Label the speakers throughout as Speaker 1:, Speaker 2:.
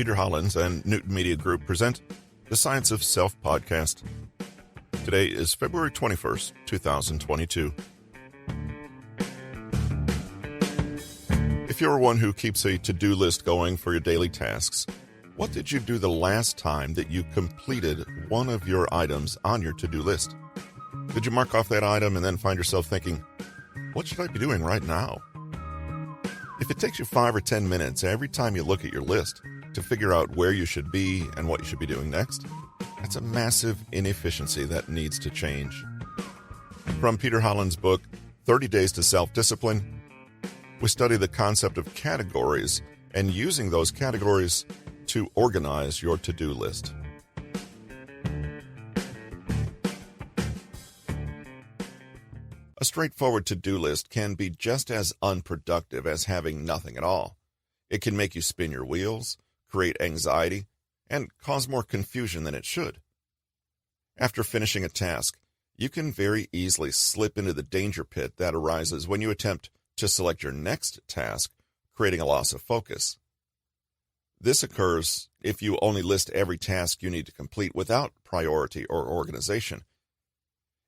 Speaker 1: Peter Hollins and Newton Media Group present the Science of Self podcast. Today is February 21st, 2022. If you're one who keeps a to-do list going for your daily tasks, what did you do the last time that you completed one of your items on your to-do list? Did you mark off that item and then find yourself thinking, what should I be doing right now? If it takes you 5 or 10 minutes every time you look at your list to figure out where you should be and what you should be doing next, that's a massive inefficiency that needs to change. From Peter Hollins' book, 30 Days to Self-Discipline, we study the concept of categories and using those categories to organize your to-do list. A straightforward to-do list can be just as unproductive as having nothing at all. It can make you spin your wheels, create anxiety, and cause more confusion than it should. After finishing a task, you can very easily slip into the danger pit that arises when you attempt to select your next task, creating a loss of focus. This occurs if you only list every task you need to complete without priority or organization.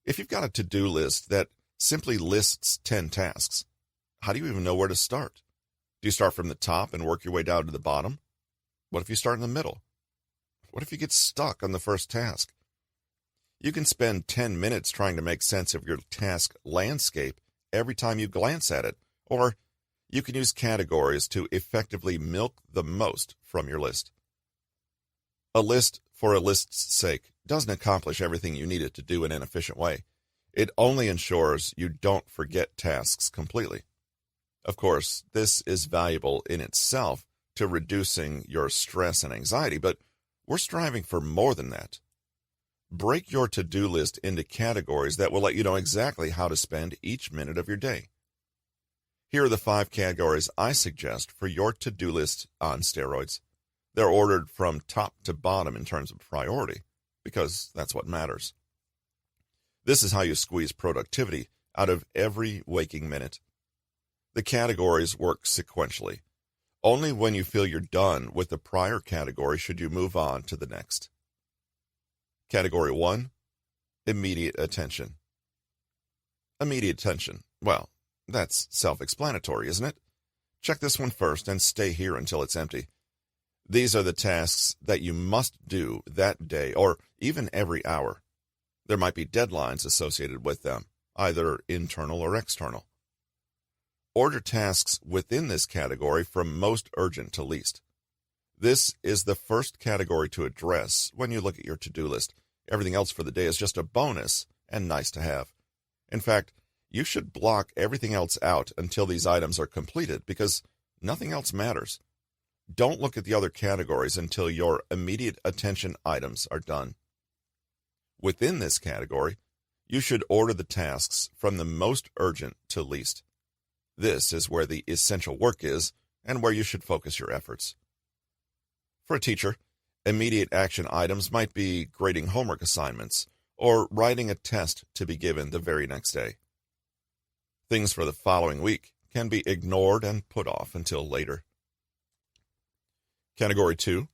Speaker 1: If you've got a to-do list that simply lists 10 tasks, how do you even know where to start? Do you start from the top and work your way down to the bottom? What if you start in the middle? What if you get stuck on the first task? You can spend 10 minutes trying to make sense of your task landscape every time you glance at it, or you can use categories to effectively milk the most from your list. A list for a list's sake doesn't accomplish everything you need it to do in an efficient way. It only ensures you don't forget tasks completely. Of course, this is valuable in itself to reducing your stress and anxiety, but we're striving for more than that. Break your to-do list into categories that will let you know exactly how to spend each minute of your day. Here are the 5 categories I suggest for your to-do list on steroids. They're ordered from top to bottom in terms of priority, because that's what matters. This is how you squeeze productivity out of every waking minute. The categories work sequentially. Only when you feel you're done with the prior category should you move on to the next. Category 1, immediate attention. Immediate attention. Well, that's self-explanatory, isn't it? Check this one first and stay here until it's empty. These are the tasks that you must do that day or even every hour. There might be deadlines associated with them, either internal or external. Order tasks within this category from most urgent to least. This is the first category to address when you look at your to-do list. Everything else for the day is just a bonus and nice to have. In fact, you should block everything else out until these items are completed because nothing else matters. Don't look at the other categories until your immediate attention items are done. Within this category, you should order the tasks from the most urgent to least. This is where the essential work is and where you should focus your efforts. For a teacher, immediate action items might be grading homework assignments or writing a test to be given the very next day. Things for the following week can be ignored and put off until later. Category 2,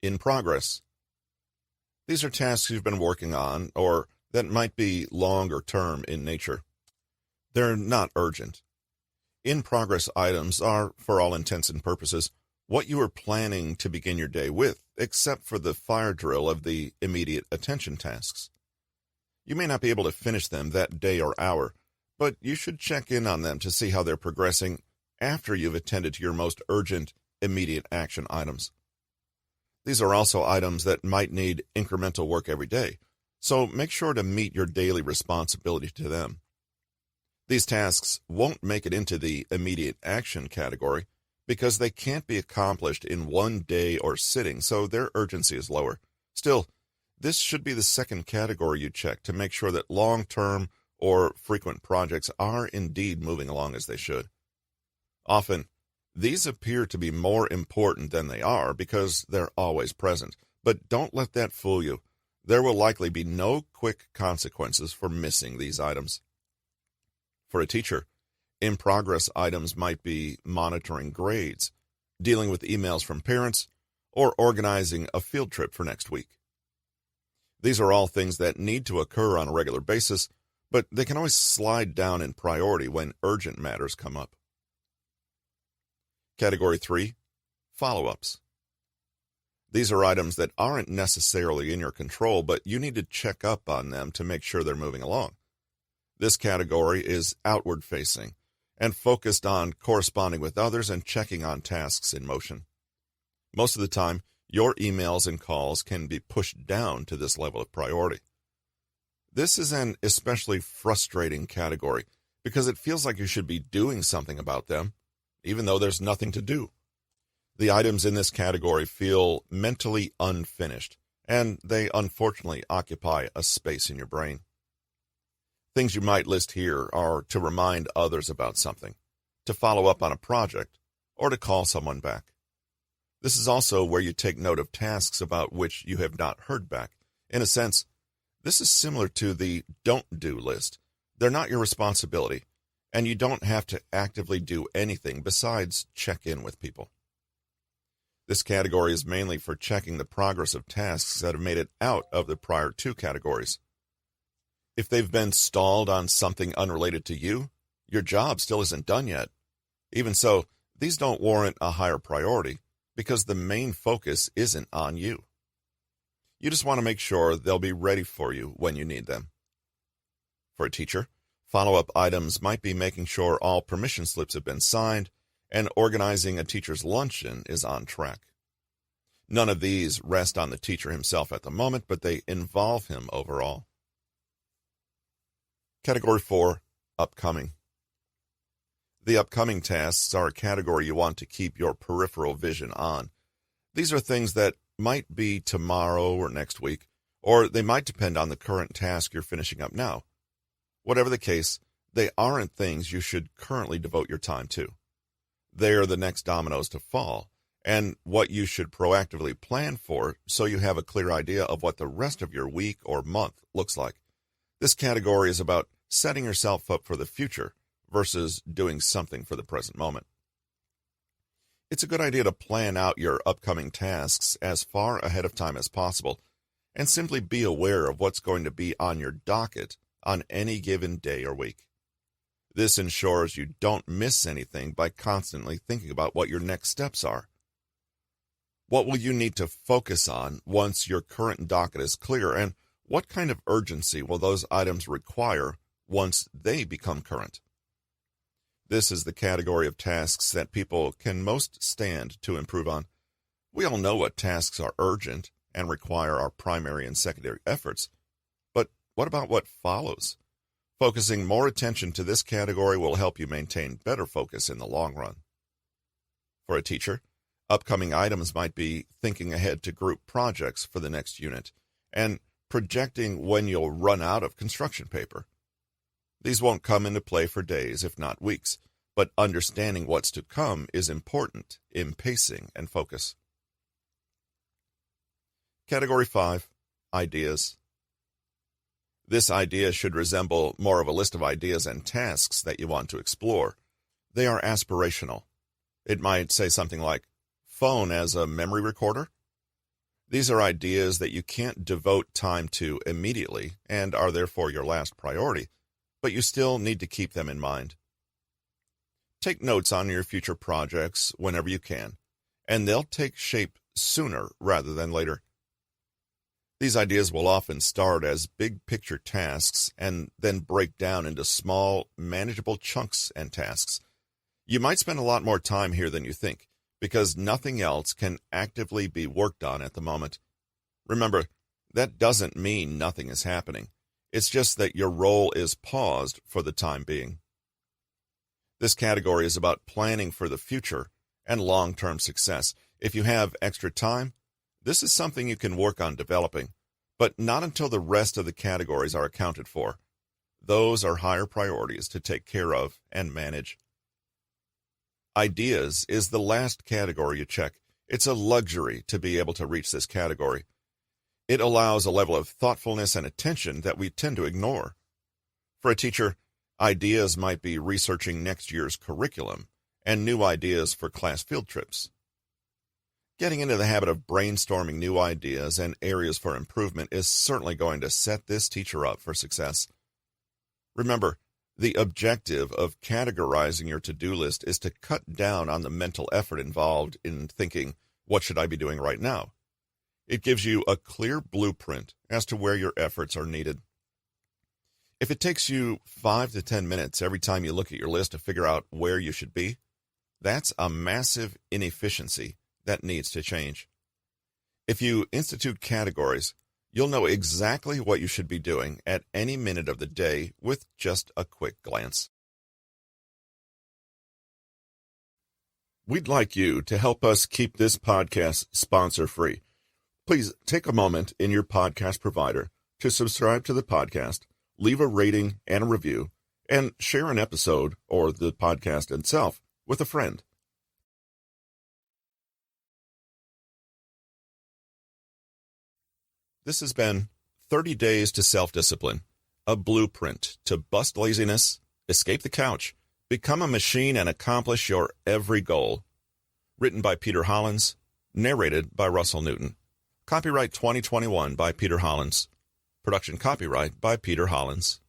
Speaker 1: in progress. These are tasks you've been working on or that might be longer term in nature. They're not urgent. In-progress items are, for all intents and purposes, what you are planning to begin your day with, except for the fire drill of the immediate attention tasks. You may not be able to finish them that day or hour, but you should check in on them to see how they're progressing after you've attended to your most urgent, immediate action items. These are also items that might need incremental work every day, so make sure to meet your daily responsibility to them. These tasks won't make it into the immediate action category because they can't be accomplished in one day or sitting, so their urgency is lower. Still, this should be the second category you check to make sure that long-term or frequent projects are indeed moving along as they should. Often, these appear to be more important than they are because they're always present, but don't let that fool you. There will likely be no quick consequences for missing these items. For a teacher, in-progress items might be monitoring grades, dealing with emails from parents, or organizing a field trip for next week. These are all things that need to occur on a regular basis, but they can always slide down in priority when urgent matters come up. Category 3, follow-ups. These are items that aren't necessarily in your control, but you need to check up on them to make sure they're moving along. This category is outward-facing and focused on corresponding with others and checking on tasks in motion. Most of the time, your emails and calls can be pushed down to this level of priority. This is an especially frustrating category because it feels like you should be doing something about them, even though there's nothing to do. The items in this category feel mentally unfinished, and they unfortunately occupy a space in your brain. Things you might list here are to remind others about something, to follow up on a project, or to call someone back. This is also where you take note of tasks about which you have not heard back. In a sense, this is similar to the don't do list. They're not your responsibility, and you don't have to actively do anything besides check in with people. This category is mainly for checking the progress of tasks that have made it out of the prior two categories. If they've been stalled on something unrelated to you, your job still isn't done yet. Even so, these don't warrant a higher priority because the main focus isn't on you. You just want to make sure they'll be ready for you when you need them. For a teacher, follow-up items might be making sure all permission slips have been signed and organizing a teacher's luncheon is on track. None of these rest on the teacher himself at the moment, but they involve him overall. Category 4, upcoming. The upcoming tasks are a category you want to keep your peripheral vision on. These are things that might be tomorrow or next week, or they might depend on the current task you're finishing up now. Whatever the case, they aren't things you should currently devote your time to. They are the next dominoes to fall, and what you should proactively plan for so you have a clear idea of what the rest of your week or month looks like. This category is about setting yourself up for the future versus doing something for the present moment. It's a good idea to plan out your upcoming tasks as far ahead of time as possible and simply be aware of what's going to be on your docket on any given day or week. This ensures you don't miss anything by constantly thinking about what your next steps are. What will you need to focus on once your current docket is clear, and what kind of urgency will those items require once they become current? This is the category of tasks that people can most stand to improve on. We all know what tasks are urgent and require our primary and secondary efforts, but what about what follows? Focusing more attention to this category will help you maintain better focus in the long run. For a teacher, upcoming items might be thinking ahead to group projects for the next unit and projecting when you'll run out of construction paper. These won't come into play for days, if not weeks, but understanding what's to come is important in pacing and focus. Category 5, ideas. This idea should resemble more of a list of ideas and tasks that you want to explore. They are aspirational. It might say something like, phone as a memory recorder. These are ideas that you can't devote time to immediately and are therefore your last priority, but you still need to keep them in mind. Take notes on your future projects whenever you can, and they'll take shape sooner rather than later. These ideas will often start as big-picture tasks and then break down into small, manageable chunks and tasks. You might spend a lot more time here than you think, because nothing else can actively be worked on at the moment. Remember, that doesn't mean nothing is happening. It's just that your role is paused for the time being. This category is about planning for the future and long-term success. If you have extra time, this is something you can work on developing, but not until the rest of the categories are accounted for. Those are higher priorities to take care of and manage. Ideas is the last category you check. It's a luxury to be able to reach this category. It allows a level of thoughtfulness and attention that we tend to ignore. For a teacher, ideas might be researching next year's curriculum and new ideas for class field trips. Getting into the habit of brainstorming new ideas and areas for improvement is certainly going to set this teacher up for success. Remember, the objective of categorizing your to-do list is to cut down on the mental effort involved in thinking, what should I be doing right now? It gives you a clear blueprint as to where your efforts are needed. If it takes you 5 to 10 minutes every time you look at your list to figure out where you should be, that's a massive inefficiency that needs to change. If you institute categories, you'll know exactly what you should be doing at any minute of the day with just a quick glance. We'd like you to help us keep this podcast sponsor-free. Please take a moment in your podcast provider to subscribe to the podcast, leave a rating and a review, and share an episode or the podcast itself with a friend. This has been 30 Days to Self-Discipline, a blueprint to bust laziness, escape the couch, become a machine, and accomplish your every goal. Written by Peter Hollins, narrated by Russell Newton. Copyright 2021 by Peter Hollins. Production copyright by Peter Hollins.